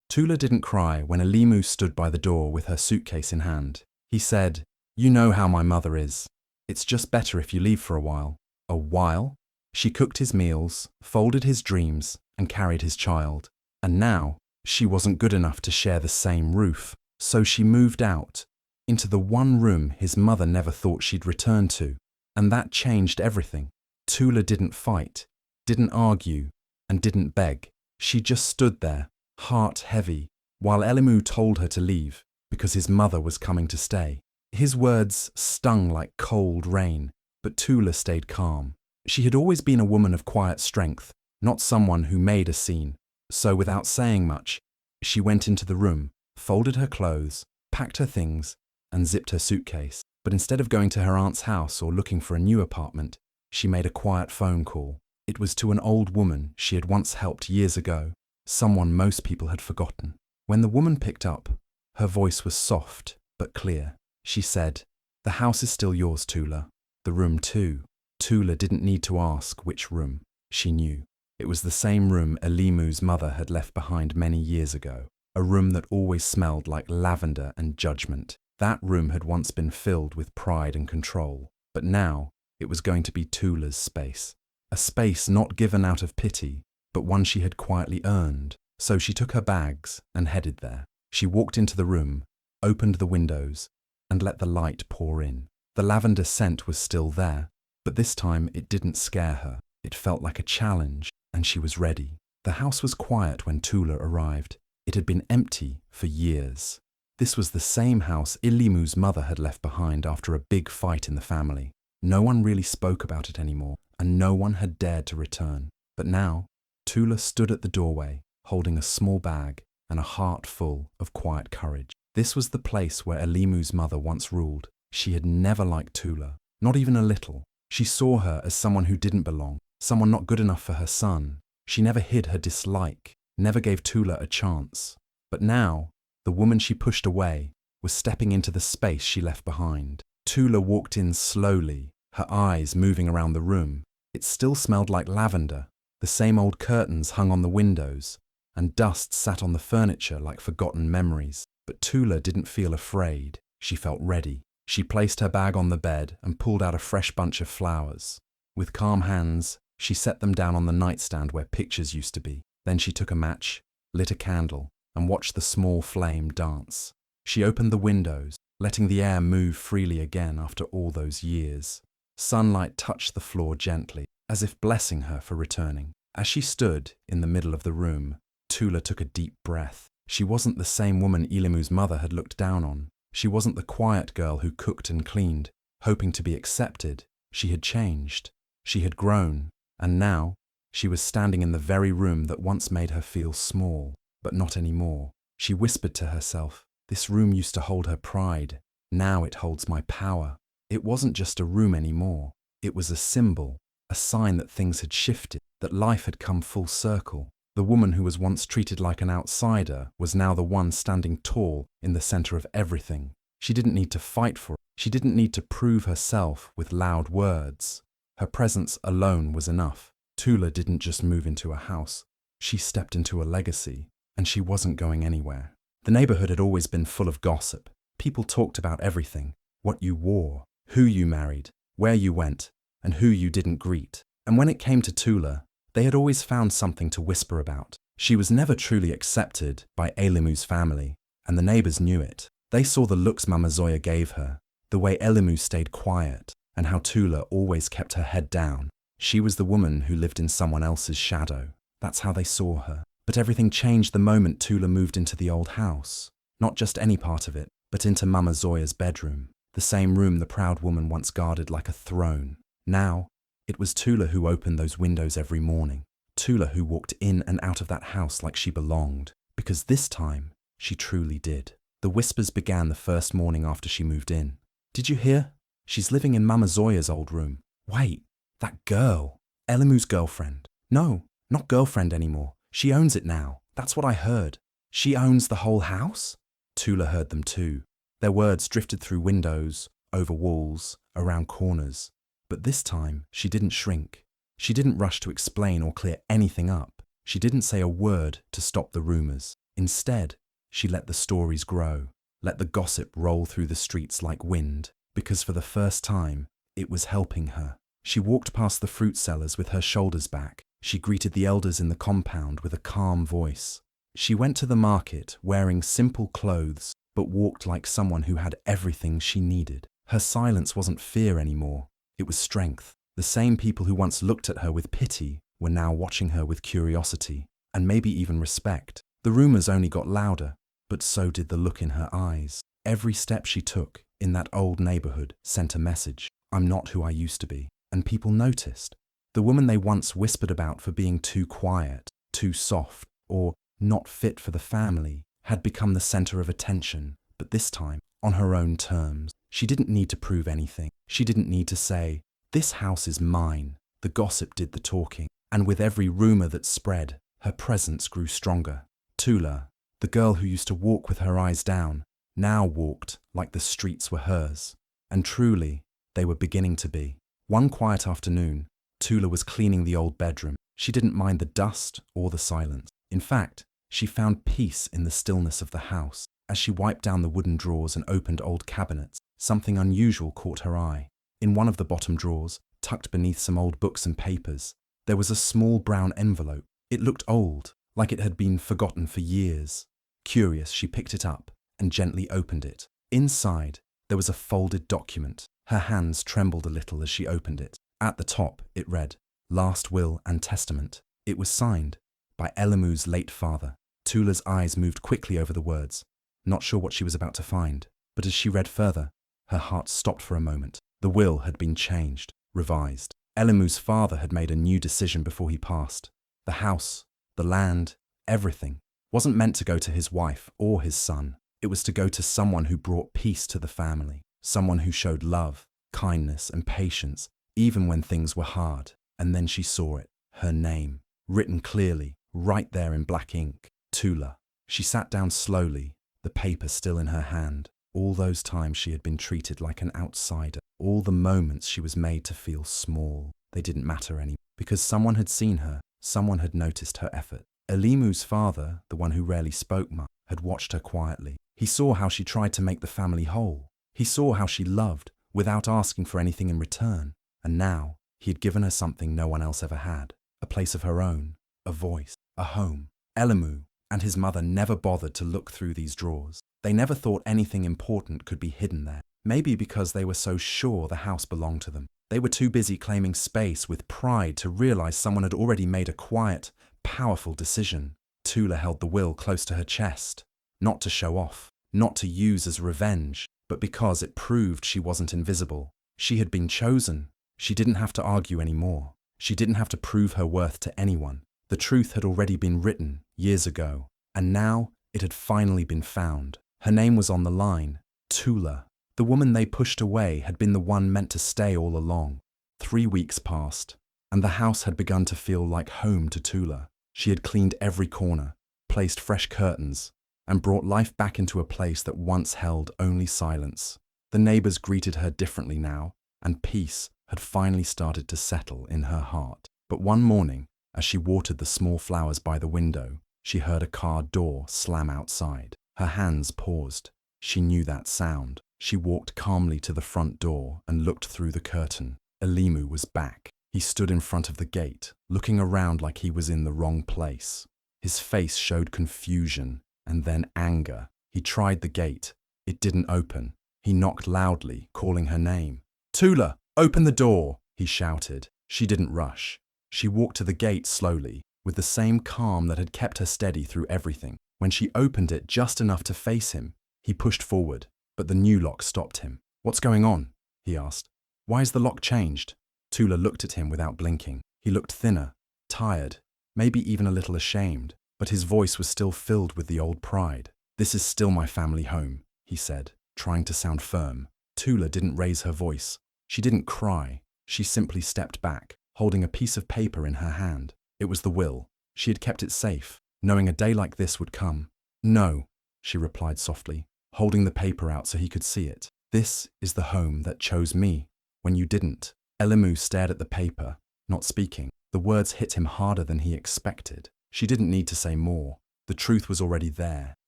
Tula didn't cry when Elimu stood by the door with her suitcase in hand. He said, "You know how my mother is. It's just better if you leave for a while." A while? She cooked his meals, folded his dreams, and carried his child. And now, she wasn't good enough to share the same roof, so she moved out, into the one room his mother never thought she'd return to. And that changed everything. Tula didn't fight, didn't argue, and didn't beg. She just stood there, heart heavy, while Elimu told her to leave, because his mother was coming to stay. His words stung like cold rain, but Tula stayed calm. She had always been a woman of quiet strength, not someone who made a scene. So without saying much, she went into the room, folded her clothes, packed her things, and zipped her suitcase. But instead of going to her aunt's house or looking for a new apartment, she made a quiet phone call. It was to an old woman she had once helped years ago, someone most people had forgotten. When the woman picked up, her voice was soft but clear. She said, "The house is still yours, Tula. The room too." Tula didn't need to ask which room. She knew. It was the same room Elimu's mother had left behind many years ago, a room that always smelled like lavender and judgment. That room had once been filled with pride and control, but now it was going to be Tula's space. A space not given out of pity, but one she had quietly earned. So she took her bags and headed there. She walked into the room, opened the windows, and let the light pour in. The lavender scent was still there, but this time it didn't scare her. It felt like a challenge, and she was ready. The house was quiet when Tula arrived. It had been empty for years. This was the same house Elimu's mother had left behind after a big fight in the family. No one really spoke about it anymore, and no one had dared to return. But now, Tula stood at the doorway, holding a small bag and a heart full of quiet courage. This was the place where Elimu's mother once ruled. She had never liked Tula, not even a little. She saw her as someone who didn't belong, someone not good enough for her son. She never hid her dislike, never gave Tula a chance. But now, the woman she pushed away was stepping into the space she left behind. Tula walked in slowly, her eyes moving around the room. It still smelled like lavender. The same old curtains hung on the windows, and dust sat on the furniture like forgotten memories. But Tula didn't feel afraid. She felt ready. She placed her bag on the bed and pulled out a fresh bunch of flowers. With calm hands, she set them down on the nightstand where pictures used to be. Then she took a match, lit a candle, and watched the small flame dance. She opened the windows, letting the air move freely again after all those years. Sunlight touched the floor gently, as if blessing her for returning. As she stood in the middle of the room, Tula took a deep breath. She wasn't the same woman Elimu's mother had looked down on. She wasn't the quiet girl who cooked and cleaned, hoping to be accepted. She had changed. She had grown. And now, she was standing in the very room that once made her feel small, but not anymore. She whispered to herself, "This room used to hold her pride. Now it holds my power." It wasn't just a room anymore. It was a symbol, a sign that things had shifted, that life had come full circle. The woman who was once treated like an outsider was now the one standing tall in the center of everything. She didn't need to fight for it. She didn't need to prove herself with loud words. Her presence alone was enough. Tula didn't just move into a house. She stepped into a legacy, and she wasn't going anywhere. The neighborhood had always been full of gossip. People talked about everything: what you wore, who you married, where you went, and who you didn't greet. And when it came to Tula, they had always found something to whisper about. She was never truly accepted by Elimu's family, and the neighbors knew it. They saw the looks Mama Zoya gave her, the way Elimu stayed quiet, and how Tula always kept her head down. She was the woman who lived in someone else's shadow. That's how they saw her. But everything changed the moment Tula moved into the old house. Not just any part of it, but into Mama Zoya's bedroom. The same room the proud woman once guarded like a throne. Now, it was Tula who opened those windows every morning. Tula who walked in and out of that house like she belonged. Because this time, she truly did. The whispers began the first morning after she moved in. "Did you hear? She's living in Mama Zoya's old room. Wait, that girl, Elimu's girlfriend. No, not girlfriend anymore. She owns it now. That's what I heard. She owns the whole house?" Tula heard them too. Their words drifted through windows, over walls, around corners. But this time, she didn't shrink. She didn't rush to explain or clear anything up. She didn't say a word to stop the rumors. Instead, she let the stories grow, let the gossip roll through the streets like wind, because for the first time, it was helping her. She walked past the fruit sellers with her shoulders back. She greeted the elders in the compound with a calm voice. She went to the market wearing simple clothes, but walked like someone who had everything she needed. Her silence wasn't fear anymore, it was strength. The same people who once looked at her with pity were now watching her with curiosity, and maybe even respect. The rumors only got louder, but so did the look in her eyes. Every step she took in that old neighborhood sent a message. I'm not who I used to be. And people noticed. The woman they once whispered about for being too quiet, too soft, or not fit for the family had become the center of attention, but this time on her own terms. She didn't need to prove anything. She didn't need to say, "This house is mine." The gossip did the talking, and with every rumor that spread, her presence grew stronger. Tula, the girl who used to walk with her eyes down, now walked like the streets were hers. And truly, they were beginning to be. One quiet afternoon, Tula was cleaning the old bedroom. She didn't mind the dust or the silence. In fact, she found peace in the stillness of the house. As she wiped down the wooden drawers and opened old cabinets, something unusual caught her eye. In one of the bottom drawers, tucked beneath some old books and papers, there was a small brown envelope. It looked old, like it had been forgotten for years. Curious, she picked it up and gently opened it. Inside, there was a folded document. Her hands trembled a little as she opened it. At the top, it read, "Last Will and Testament." It was signed by Elimu's late father. Tula's eyes moved quickly over the words, not sure what she was about to find. But as she read further, her heart stopped for a moment. The will had been changed, revised. Elimu's father had made a new decision before he passed. The house, the land, everything wasn't meant to go to his wife or his son. It was to go to someone who brought peace to the family. Someone who showed love, kindness, and patience, even when things were hard. And then she saw it, her name, written clearly, right there in black ink, Tula. She sat down slowly, the paper still in her hand. All those times she had been treated like an outsider. All the moments she was made to feel small. They didn't matter anymore, because someone had seen her, someone had noticed her effort. Elimu's father, the one who rarely spoke much, had watched her quietly. He saw how she tried to make the family whole. He saw how she loved, without asking for anything in return. And now, he had given her something no one else ever had. A place of her own, a voice, a home. Elimu and his mother never bothered to look through these drawers. They never thought anything important could be hidden there. Maybe because they were so sure the house belonged to them. They were too busy claiming space with pride to realize someone had already made a quiet, powerful decision. Tula held the will close to her chest, not to show off, not to use as revenge, but because it proved she wasn't invisible. She had been chosen. She didn't have to argue anymore. She didn't have to prove her worth to anyone. The truth had already been written years ago, and now it had finally been found. Her name was on the line, Tula. The woman they pushed away had been the one meant to stay all along. 3 weeks passed, and the house had begun to feel like home to Tula. She had cleaned every corner, placed fresh curtains, and brought life back into a place that once held only silence. The neighbors greeted her differently now, and peace had finally started to settle in her heart. But one morning, as she watered the small flowers by the window, she heard a car door slam outside. Her hands paused. She knew that sound. She walked calmly to the front door and looked through the curtain. Elimu was back. He stood in front of the gate, looking around like he was in the wrong place. His face showed confusion and then anger. He tried the gate. It didn't open. He knocked loudly, calling her name. "Tula, open the door!" he shouted. She didn't rush. She walked to the gate slowly, with the same calm that had kept her steady through everything. When she opened it just enough to face him, he pushed forward, but the new lock stopped him. "What's going on?" he asked. "Why is the lock changed?" Tula looked at him without blinking. He looked thinner, tired, maybe even a little ashamed, but his voice was still filled with the old pride. "This is still my family home," he said, trying to sound firm. Tula didn't raise her voice. She didn't cry. She simply stepped back, holding a piece of paper in her hand. It was the will. She had kept it safe, knowing a day like this would come. "No," she replied softly, holding the paper out so he could see it. "This is the home that chose me when you didn't." Elimu stared at the paper, not speaking. The words hit him harder than he expected. She didn't need to say more. The truth was already there,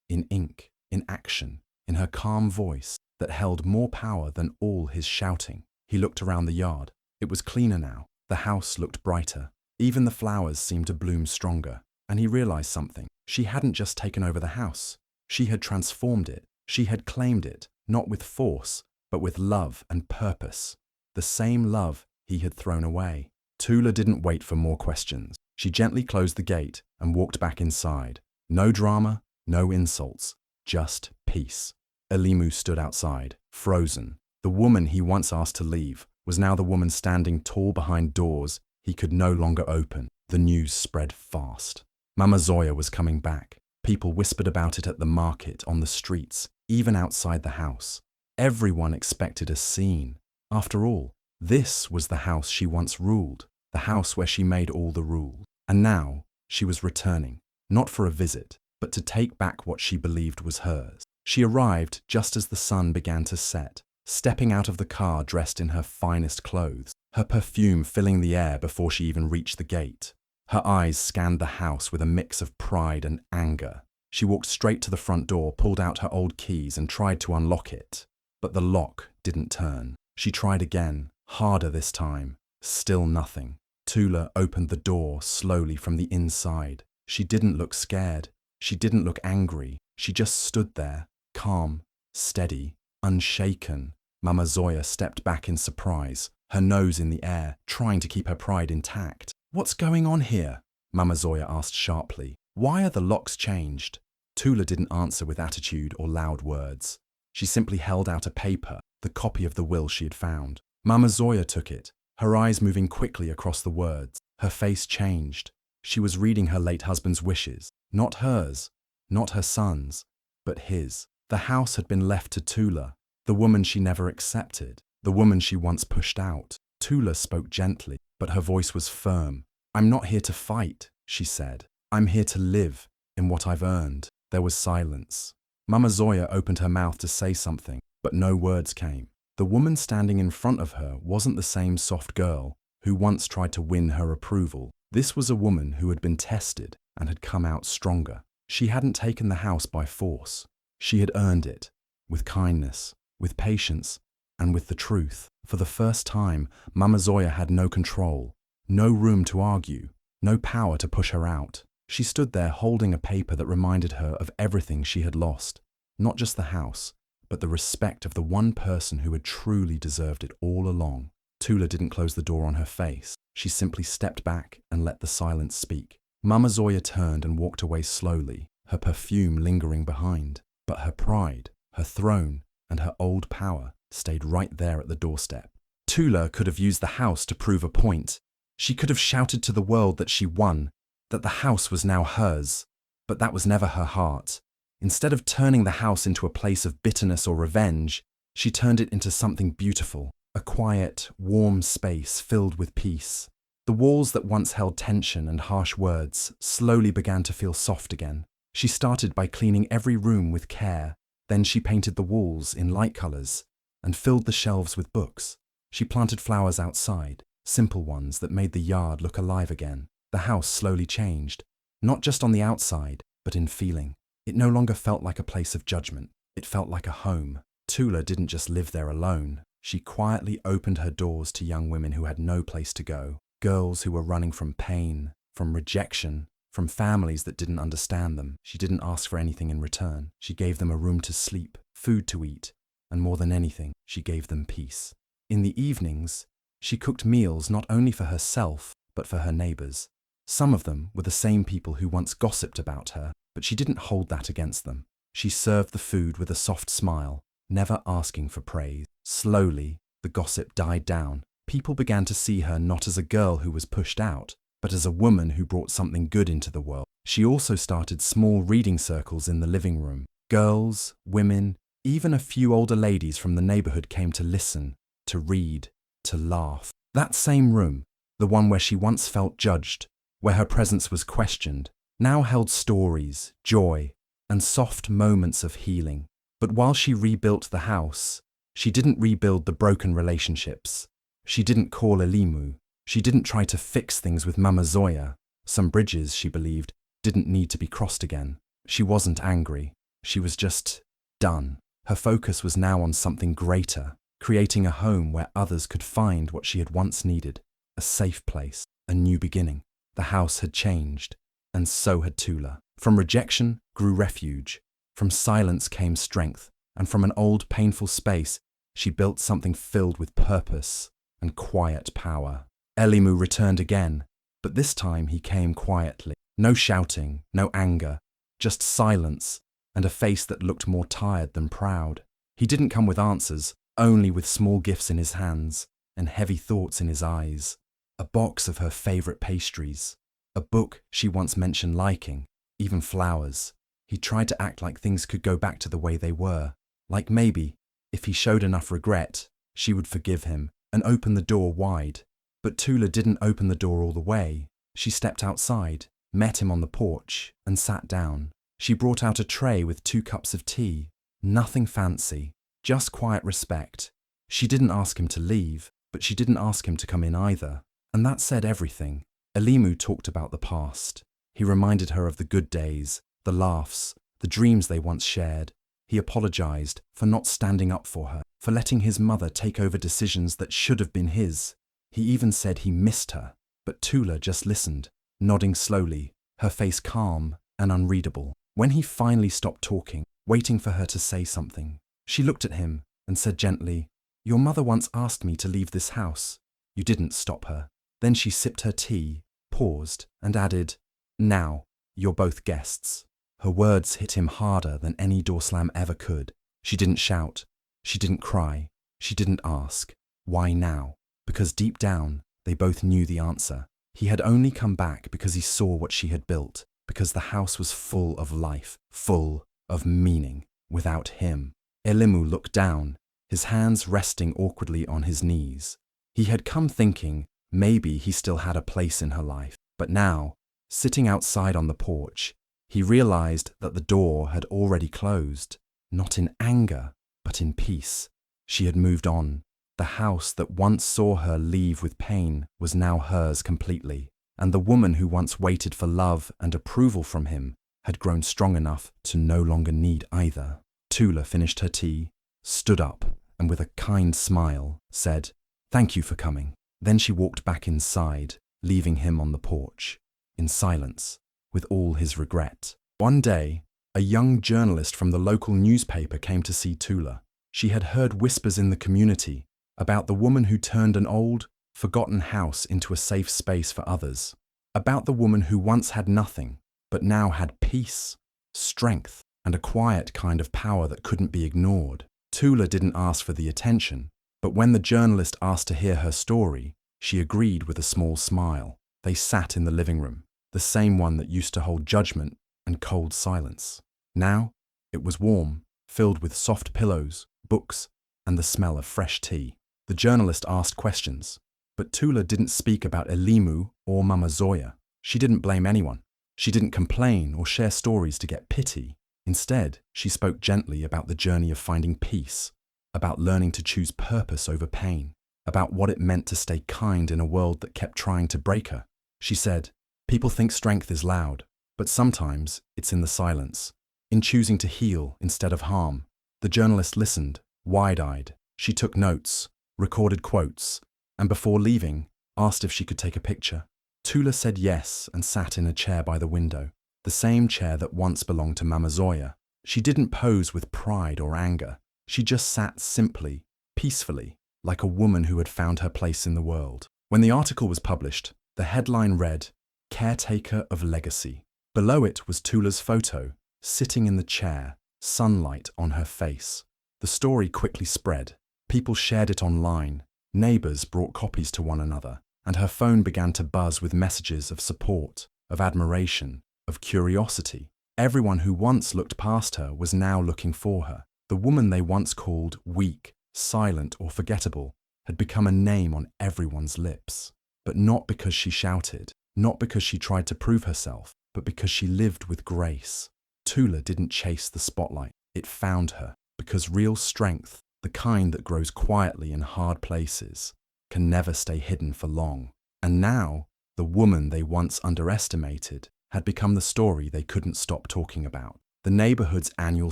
in ink, in action, in her calm voice that held more power than all his shouting. He looked around the yard. It was cleaner now. The house looked brighter. Even the flowers seemed to bloom stronger. And he realized something. She hadn't just taken over the house. She had transformed it. She had claimed it, not with force, but with love and purpose. The same love he had thrown away. Tula didn't wait for more questions. She gently closed the gate and walked back inside. No drama, no insults, just peace. Elimu stood outside, frozen. The woman he once asked to leave was now the woman standing tall behind doors he could no longer open. The news spread fast. Mama Zoya was coming back. People whispered about it at the market, on the streets, even outside the house. Everyone expected a scene. After all, this was the house she once ruled, the house where she made all the rules. And now she was returning, not for a visit, but to take back what she believed was hers. She arrived just as the sun began to set, stepping out of the car dressed in her finest clothes, her perfume filling the air before she even reached the gate. Her eyes scanned the house with a mix of pride and anger. She walked straight to the front door, pulled out her old keys and tried to unlock it. But the lock didn't turn. She tried again, harder this time. Still nothing. Tula opened the door slowly from the inside. She didn't look scared. She didn't look angry. She just stood there, calm, steady, unshaken. Mama Zoya stepped back in surprise, her nose in the air, trying to keep her pride intact. "What's going on here?" Mama Zoya asked sharply. "Why are the locks changed?" Tula didn't answer with attitude or loud words. She simply held out a paper, the copy of the will she had found. Mama Zoya took it, her eyes moving quickly across the words. Her face changed. She was reading her late husband's wishes. Not hers, not her son's, but his. The house had been left to Tula, the woman she never accepted, the woman she once pushed out. Tula spoke gently, but her voice was firm. "I'm not here to fight," she said. "I'm here to live in what I've earned." There was silence. Mama Zoya opened her mouth to say something, but no words came. The woman standing in front of her wasn't the same soft girl who once tried to win her approval. This was a woman who had been tested and had come out stronger. She hadn't taken the house by force. She had earned it, with kindness, with patience, and with the truth. For the first time, Mama Zoya had no control, no room to argue, no power to push her out. She stood there holding a paper that reminded her of everything she had lost, not just the house, but the respect of the one person who had truly deserved it all along. Tula didn't close the door on her face. She simply stepped back and let the silence speak. Mama Zoya turned and walked away slowly, her perfume lingering behind. But her pride, her throne, and her old power stayed right there at the doorstep. Tula could have used the house to prove a point. She could have shouted to the world that she won, that the house was now hers. But that was never her heart. Instead of turning the house into a place of bitterness or revenge, she turned it into something beautiful, a quiet, warm space filled with peace. The walls that once held tension and harsh words slowly began to feel soft again. She started by cleaning every room with care. Then she painted the walls in light colors and filled the shelves with books. She planted flowers outside, simple ones that made the yard look alive again. The house slowly changed, not just on the outside, but in feeling. It no longer felt like a place of judgment. It felt like a home. Tula didn't just live there alone. She quietly opened her doors to young women who had no place to go, girls who were running from pain, from rejection, from families that didn't understand them. She didn't ask for anything in return. She gave them a room to sleep, food to eat, and more than anything, she gave them peace. In the evenings, she cooked meals not only for herself, but for her neighbors. Some of them were the same people who once gossiped about her, but she didn't hold that against them. She served the food with a soft smile, never asking for praise. Slowly, the gossip died down. People began to see her not as a girl who was pushed out, but as a woman who brought something good into the world. She also started small reading circles in the living room. Girls, women, even a few older ladies from the neighborhood came to listen, to read, to laugh. That same room, the one where she once felt judged, where her presence was questioned, now held stories, joy, and soft moments of healing. But while she rebuilt the house, she didn't rebuild the broken relationships. She didn't call Elimu. She didn't try to fix things with Mama Zoya. Some bridges, she believed, didn't need to be crossed again. She wasn't angry. She was just done. Her focus was now on something greater, creating a home where others could find what she had once needed, a safe place, a new beginning. The house had changed, and so had Tula. From rejection grew refuge, from silence came strength, and from an old painful space, she built something filled with purpose and quiet power. Elimu returned again, but this time he came quietly. No shouting, no anger, just silence and a face that looked more tired than proud. He didn't come with answers, only with small gifts in his hands and heavy thoughts in his eyes. A box of her favorite pastries, a book she once mentioned liking, even flowers. He tried to act like things could go back to the way they were, like maybe, if he showed enough regret, she would forgive him and open the door wide. But Tula didn't open the door all the way. She stepped outside, met him on the porch, and sat down. She brought out a tray with 2 cups of tea. Nothing fancy, just quiet respect. She didn't ask him to leave, but she didn't ask him to come in either. And that said everything. Elimu talked about the past. He reminded her of the good days, the laughs, the dreams they once shared. He apologized for not standing up for her, for letting his mother take over decisions that should have been his. He even said he missed her, but Tula just listened, nodding slowly, her face calm and unreadable. When he finally stopped talking, waiting for her to say something, she looked at him and said gently, "Your mother once asked me to leave this house." You didn't stop her. Then she sipped her tea, paused, and added, "Now, you're both guests." Her words hit him harder than any door slam ever could. She didn't shout. She didn't cry. She didn't ask. Why now? Because deep down, they both knew the answer. He had only come back because he saw what she had built, because the house was full of life, full of meaning, without him. Elimu looked down, his hands resting awkwardly on his knees. He had come thinking maybe he still had a place in her life, but now, sitting outside on the porch, he realized that the door had already closed, not in anger, but in peace. She had moved on. The house that once saw her leave with pain was now hers completely, and the woman who once waited for love and approval from him had grown strong enough to no longer need either. Tula finished her tea, stood up, and with a kind smile said, "Thank you for coming." Then she walked back inside, leaving him on the porch, in silence, with all his regret. One day, a young journalist from the local newspaper came to see Tula. She had heard whispers in the community about the woman who turned an old, forgotten house into a safe space for others. About the woman who once had nothing, but now had peace, strength, and a quiet kind of power that couldn't be ignored. Tula didn't ask for the attention, but when the journalist asked to hear her story, she agreed with a small smile. They sat in the living room, the same one that used to hold judgment and cold silence. Now, it was warm, filled with soft pillows, books, and the smell of fresh tea. The journalist asked questions, but Tula didn't speak about Elimu or Mama Zoya. She didn't blame anyone. She didn't complain or share stories to get pity. Instead, she spoke gently about the journey of finding peace, about learning to choose purpose over pain, about what it meant to stay kind in a world that kept trying to break her. She said, "People think strength is loud, but sometimes it's in the silence, in choosing to heal instead of harm." The journalist listened, wide-eyed. She took notes, recorded quotes, and before leaving, asked if she could take a picture. Tula said yes and sat in a chair by the window, the same chair that once belonged to Mama Zoya. She didn't pose with pride or anger. She just sat simply, peacefully, like a woman who had found her place in the world. When the article was published, the headline read, "Caretaker of Legacy." Below it was Tula's photo, sitting in the chair, sunlight on her face. The story quickly spread. People shared it online. Neighbors brought copies to one another, and her phone began to buzz with messages of support, of admiration, of curiosity. Everyone who once looked past her was now looking for her. The woman they once called weak, silent, or forgettable had become a name on everyone's lips. But not because she shouted, not because she tried to prove herself, but because she lived with grace. Tula didn't chase the spotlight. It found her, because real strength, the kind that grows quietly in hard places, can never stay hidden for long. And now, the woman they once underestimated had become the story they couldn't stop talking about. The neighborhood's annual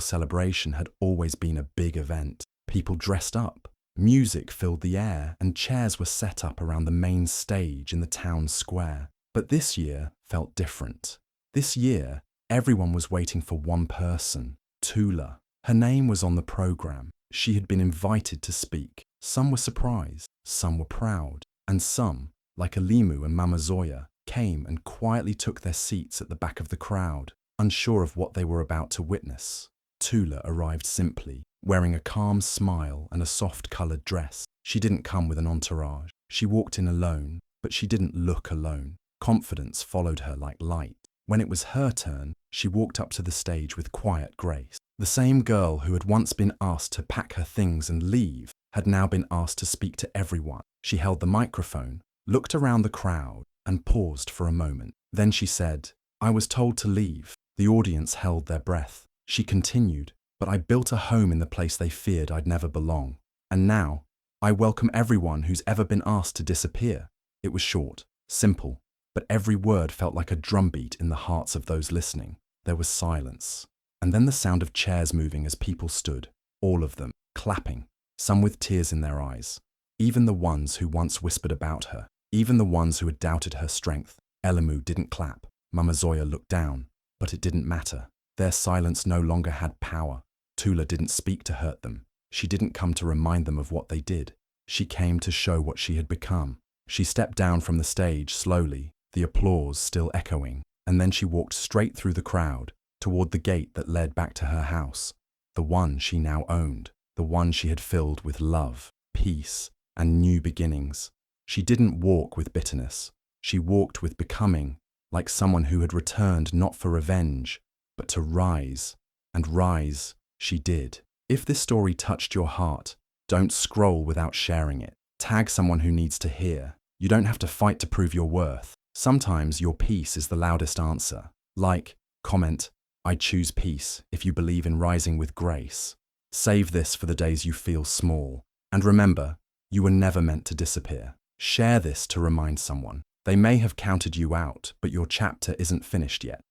celebration had always been a big event. People dressed up, music filled the air, and chairs were set up around the main stage in the town square. But this year felt different. This year, everyone was waiting for one person, Tula. Her name was on the program. She had been invited to speak. Some were surprised, some were proud, and some, like Elimu and Mama Zoya, came and quietly took their seats at the back of the crowd, unsure of what they were about to witness. Tula arrived simply, wearing a calm smile and a soft-coloured dress. She didn't come with an entourage. She walked in alone, but she didn't look alone. Confidence followed her like light. When it was her turn, she walked up to the stage with quiet grace. The same girl who had once been asked to pack her things and leave had now been asked to speak to everyone. She held the microphone, looked around the crowd, and paused for a moment. Then she said, "I was told to leave." The audience held their breath. She continued, "But I built a home in the place they feared I'd never belong. And now, I welcome everyone who's ever been asked to disappear." It was short, simple, but every word felt like a drumbeat in the hearts of those listening. There was silence, and then the sound of chairs moving as people stood, all of them, clapping, some with tears in their eyes. Even the ones who once whispered about her, even the ones who had doubted her strength. Elimu didn't clap. Mama Zoya looked down, but it didn't matter. Their silence no longer had power. Tula didn't speak to hurt them. She didn't come to remind them of what they did. She came to show what she had become. She stepped down from the stage slowly, the applause still echoing, and then she walked straight through the crowd, toward the gate that led back to her house, the one she now owned, the one she had filled with love, peace, and new beginnings. She didn't walk with bitterness. She walked with becoming, like someone who had returned not for revenge, but to rise. And rise she did. If this story touched your heart, don't scroll without sharing it. Tag someone who needs to hear. You don't have to fight to prove your worth. Sometimes your peace is the loudest answer. Like, comment, "I choose peace," if you believe in rising with grace. Save this for the days you feel small. And remember, you were never meant to disappear. Share this to remind someone. They may have counted you out, but your chapter isn't finished yet.